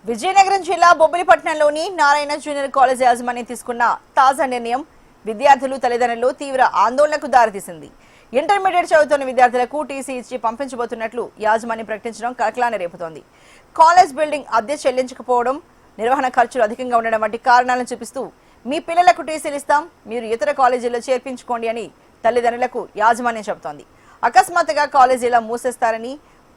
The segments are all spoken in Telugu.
విజయనగరం జిల్లా బొబ్బిలిపట్నంలోని నారాయణ జూనియర్ కాలేజ్ యాజమాన్యం తీసుకున్న తాజా నిర్ణయం విద్యార్థులు తల్లిదండ్రులు తీవ్ర ఆందోళనకు దారితీసింది. ఇంటర్మీడియట్ చదువుతున్న విద్యార్థులకు టీసీ ఇచ్చి పంపించబోతున్నట్లు యాజమాన్యం ప్రకటించడం కలకలాన్ని రేపుతోంది. కాలేజ్ బిల్డింగ్ అద్దె చెల్లించకపోవడం, నిర్వహణ ఖర్చులు అధికంగా ఉండడం వంటి కారణాలను చూపిస్తూ మీ పిల్లలకు టీసీలు ఇస్తాం, మీరు ఇతర కాలేజీల్లో చేర్పించుకోండి అని తల్లిదండ్రులకు యాజమాన్యం చెబుతోంది. అకస్మాత్తుగా కాలేజీలా మూసేస్తారని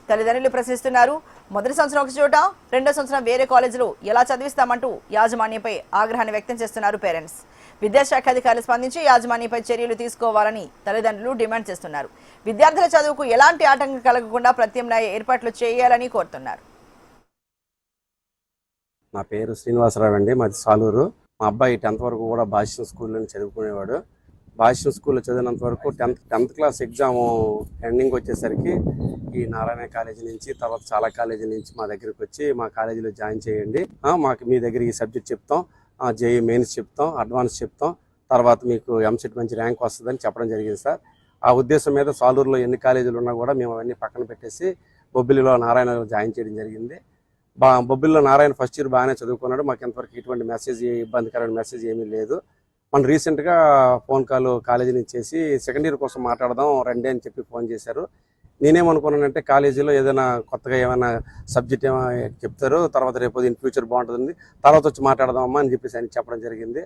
తల్లిదండ్రులు ప్రశ్నిస్తున్నారు. మొదటి సంవత్సరం ఒక చోట, రెండో సంవత్సరం వేరే కాలేజీలో ఎలా చదివిస్తామంటూ యాజమాన్యంపై ఆగ్రహాన్ని వ్యక్తం చేస్తున్నారు పేరెంట్స్. విద్యాశాఖ అధికారులు స్పందించి యాజమాన్యంపై చర్యలు తీసుకోవాలని తల్లిదండ్రులు డిమాండ్ చేస్తున్నారు. విద్యార్థుల చదువుకు ఎలాంటి ఆటంకం కలగకుండా ప్రత్యామ్నాయ ఏర్పాట్లు చేయాలని కోరుతున్నారు. నా పేరు శ్రీనివాసరావు అండి, మాది సాలూరు. మా అబ్బాయి 10th వరకు కూడా భాష్యం స్కూల్లో చదువుకునేవాడు. భాష్యం స్కూల్లో చదివినంత వరకు 10th క్లాస్ ఎగ్జామ్ ఎండింగ్ వచ్చేసరికి ఈ నారాయణ కాలేజీ నుంచి, తర్వాత చాలా కాలేజీ నుంచి మా దగ్గరికి వచ్చి మా కాలేజీలో జాయిన్ చేయండి, మాకు మీ దగ్గర ఈ సబ్జెక్ట్ చెప్తాం, జేఈ మెయిన్స్ చెప్తాం, అడ్వాన్స్ చెప్తాం, తర్వాత మీకు ఎంసెట్ మంచి ర్యాంక్ వస్తుందని చెప్పడం జరిగింది సార్. ఆ ఉద్దేశం మీద సాలూరులో ఎన్ని కాలేజీలు ఉన్నా కూడా మేము అవన్నీ పక్కన పెట్టేసి బొబ్బిలిలో నారాయణలో జాయిన్ చేయడం జరిగింది. బొబ్బిలిలో నారాయణ ఫస్ట్ ఇయర్ బాగానే చదువుకున్నాడు. మాకు ఎంతవరకు ఇటువంటి మెసేజ్, ఇబ్బందికరమైన మెసేజ్ ఏమీ లేదు. మనం రీసెంట్గా ఫోన్ కాల్ కాలేజీ నుంచి చేసి సెకండ్ ఇయర్ కోసం మాట్లాడదాం రండి అని చెప్పి ఫోన్ చేశారు. నేనేమనుకున్నానంటే కాలేజీలో ఏదైనా కొత్తగా ఏమైనా సబ్జెక్ట్ ఏమైనా చెప్తారు, తర్వాత రేపు ఇన్ ఫ్యూచర్ బాగుంటుంది, తర్వాత వచ్చి మాట్లాడదామమ్మా అని చెప్పేసి ఆయన చెప్పడం జరిగింది.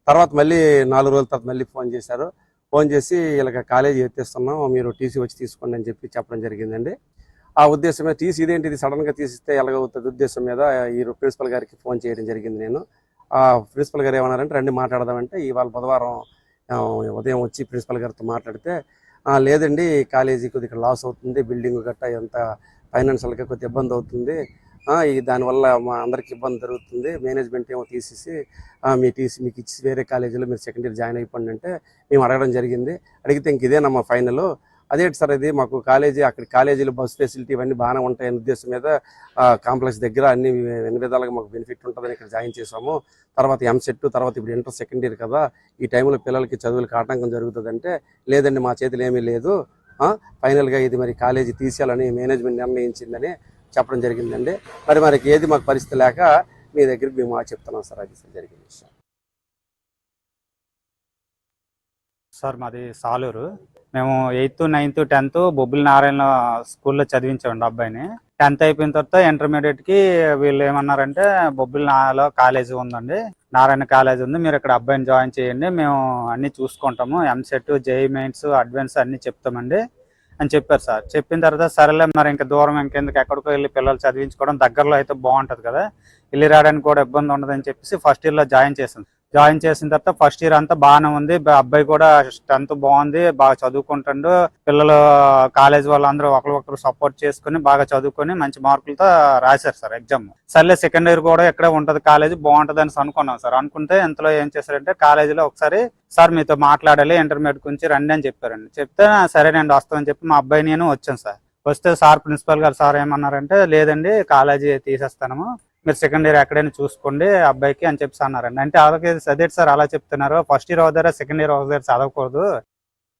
తర్వాత మళ్ళీ 4 రోజుల తర్వాత మళ్ళీ ఫోన్ చేశారు. ఫోన్ చేసి ఇలాగ కాలేజీ ఎత్తేస్తున్నాం, మీరు టీసీ వచ్చి తీసుకోండి అని చెప్పి చెప్పడం జరిగిందండి. ఆ ఉద్దేశం మీద టీసీ ఇదేంటిది సడన్గా తీసిస్తే ఎలాగవుతుంది ఉద్దేశం మీద ఈ ప్రిన్సిపల్ గారికి ఫోన్ చేయడం జరిగింది. నేను ఆ ప్రిన్సిపల్ గారు ఏమన్నారంటే రండి మాట్లాడదామంటే ఇవాళ బుధవారం ఉదయం వచ్చి ప్రిన్సిపల్ గారితో మాట్లాడితే లేదండి కాలేజీ కొద్దిగా లాస్ అవుతుంది, బిల్డింగ్ గట్టా ఎంత ఫైనాన్షియల్గా కొద్దిగా ఇబ్బంది అవుతుంది, దానివల్ల మా అందరికి ఇబ్బంది జరుగుతుంది, మేనేజ్మెంట్ ఏమో తీసేసి మీ టీసీ మీకు ఇచ్చి వేరే కాలేజీలో మీరు సెకండ్ ఇయర్ జాయిన్ అయిపోండి అంటే మేము అడగడం జరిగింది. అడిగితే ఇంక ఇదేనమ్మా ఫైనల్. అదేంటి సార్ ఇది మాకు కాలేజీ, అక్కడ కాలేజీలో బస్ ఫెసిలిటీ ఇవన్నీ బాగానే ఉంటాయనే ఉద్దేశం మీద కాంప్లెక్స్ దగ్గర అన్ని విధాలుగా మాకు బెనిఫిట్ ఉంటుందని ఇక్కడ జాయిన్ చేసాము. తర్వాత ఎంసెట్, తర్వాత ఇప్పుడు ఇంటర్ సెకండ్ ఇయర్ కదా, ఈ టైంలో పిల్లలకి చదువులకు ఆటంకం జరుగుతుందంటే లేదండి మా చేతులు ఏమీ లేదు, ఫైనల్గా ఇది మరి కాలేజీ తీసేయాలని మేనేజ్మెంట్ నిర్ణయించిందని చెప్పడం జరిగిందండి. మరి ఏది మాకు పరిస్థితి లేక మీ దగ్గరికి మేము చెప్తున్నాం సార్. అది జరిగిన విషయం సార్. మాది సాలూరు. మేము 8th, 9th, 10th Bobbili Narayana స్కూల్లో చదివించామండి అబ్బాయిని. 10th అయిపోయిన తర్వాత ఇంటర్మీడియట్కి వీళ్ళు ఏమన్నారంటే బొబ్బిలిలో కాలేజీ ఉందండి, నారాయణ కాలేజీ ఉంది, మీరు ఇక్కడ అబ్బాయిని జాయిన్ చేయండి, మేము అన్నీ చూసుకుంటాము, ఎంసెట్, జేఈ మెయిన్స్, అడ్వాన్స్ అన్నీ చెప్తామండి అని చెప్పారు సార్. చెప్పిన తర్వాత సరేలే మరి ఇంకా దూరం ఇంకెందుకు, ఎక్కడికో వెళ్ళి పిల్లలు చదివించుకోవడం, దగ్గరలో అయితే బాగుంటుంది కదా, వెళ్ళి రావడానికి కూడా ఇబ్బంది ఉండదని చెప్పేసి ఫస్ట్ ఇయర్లో జాయిన్ చేసాం. జాయిన్ చేసిన తర్వాత ఫస్ట్ ఇయర్ అంతా బాగానే ఉంది, అబ్బాయి కూడా 10th బాగుంది, బాగా చదువుకుంటాడు, పిల్లలు కాలేజ్ వాళ్ళందరూ ఒకరికొకరు సపోర్ట్ చేసుకుని బాగా చదువుకొని మంచి మార్కులతో రాశారు సార్ ఎగ్జామ్. సర్లే సెకండ్ ఇయర్ కూడా ఇక్కడే ఉంటది కాలేజీ, బాగుంటది అని అనుకున్నాం సార్. అనుకుంటే ఇంతలో ఏం చేశారంటే కాలేజీలో ఒకసారి సార్ మీతో మాట్లాడాలి, ఇంటర్మీడియట్ గురించి రండి అని చెప్పారండి. చెప్తే సరేనండి వస్తామని చెప్పి మా అబ్బాయి నేను వచ్చాను సార్. వస్తే సార్ ప్రిన్సిపల్ గారు సార్ ఏమన్నారంటే లేదండి కాలేజీ తీసేస్తాము, మీరు సెకండ్ ఇయర్ ఎక్కడైనా చూసుకోండి అబ్బాయికి అని చెప్పి అన్నారండి. అంటే అలాగే అదే సార్ అలా చెప్తున్నారు, ఫస్ట్ ఇయర్ అవుతారా సెకండ్ ఇయర్ అవుతారా చదవకూడదు,